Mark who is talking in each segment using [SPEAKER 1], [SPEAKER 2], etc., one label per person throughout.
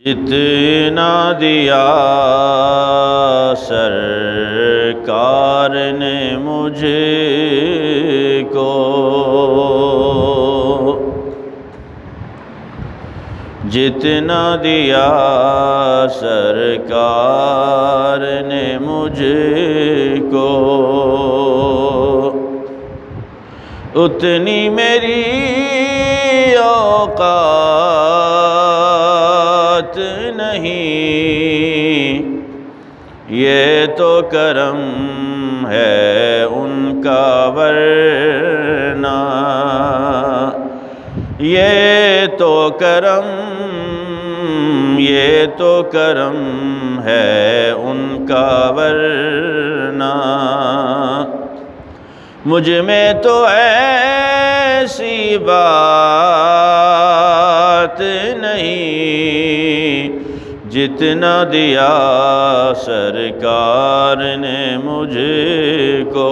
[SPEAKER 1] جتنا دیا سرکار نے مجھے کو، جتنا دیا سرکار نے مجھ کو، اتنی میری اوقات نہیں، یہ تو کرم ہے ان کا ورنہ، یہ تو کرم ہے ان کا ورنہ، مجھ میں تو ایسی بات نہیں، جتنا دیا سرکار نے مجھ کو،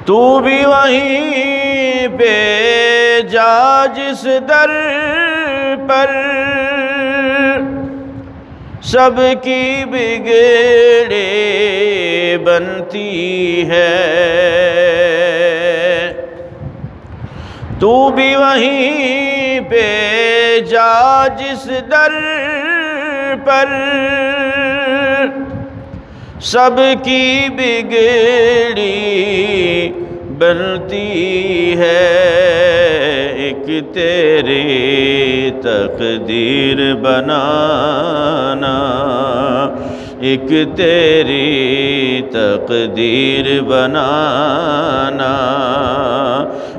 [SPEAKER 1] تو بھی وہیں پہ جا جس در پر سب کی بگڑے بنتی ہے، تو بھی وہیں پہ جا جس در پر سب کی بگڑی بنتی ہے، ایک تیری تقدیر بنانا، ایک تیری تقدیر بنانا،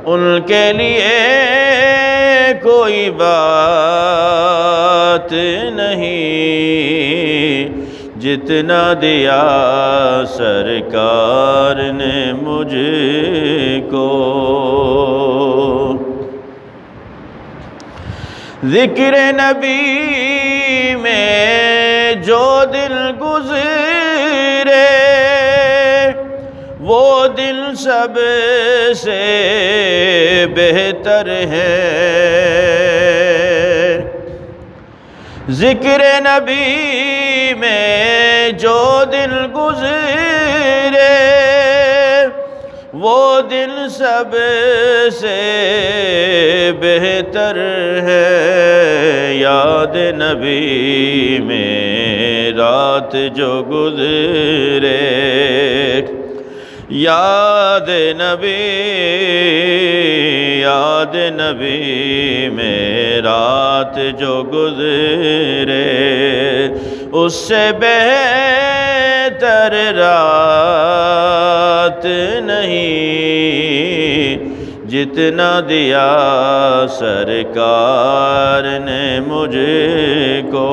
[SPEAKER 1] ان کے لیے کوئی بات نہیں، جتنا دیا سرکار نے مجھ کو، ذکر نبی میں جو دل گزرے وہ دل سب سے بہتر ہے، ذکر نبی میں جو دل گزرے وہ دل سب سے بہتر ہے، یاد نبی میں رات جو گزرے، یاد نبی میں رات جو گزرے، اس سے بہتر رات نہیں، جتنا دیا سرکار نے مجھ کو،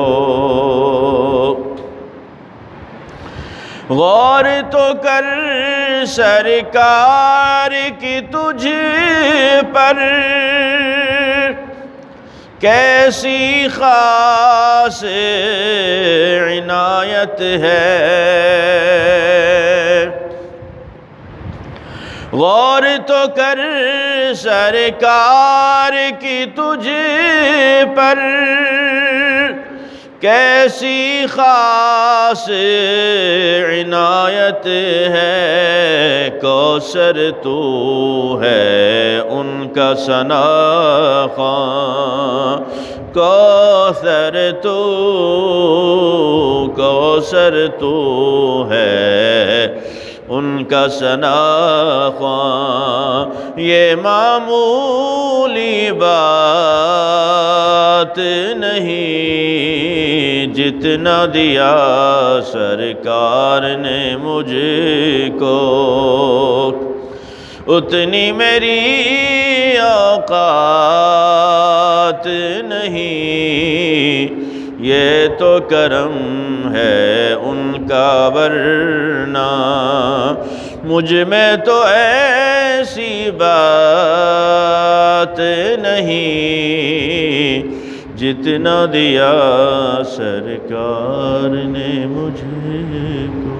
[SPEAKER 1] غور تو کر سرکار کی تجھ پر کیسی خاص عنایت ہے، غور تو کر سرکار کی تجھ پر کیسی خاص عنایت ہے، کوثر تو ہے ان کا ثنا خواں، کوثر تو ہے ان کا ثنا خواں، یہ معمولی بات نہیں، جتنا دیا سرکار نے مجھ کو، اتنی میری اوقات نہیں، یہ تو کرم ہے ان کا ورنہ، مجھ میں تو ایسی بات نہیں، جتنا دیا سرکار نے مجھ کو۔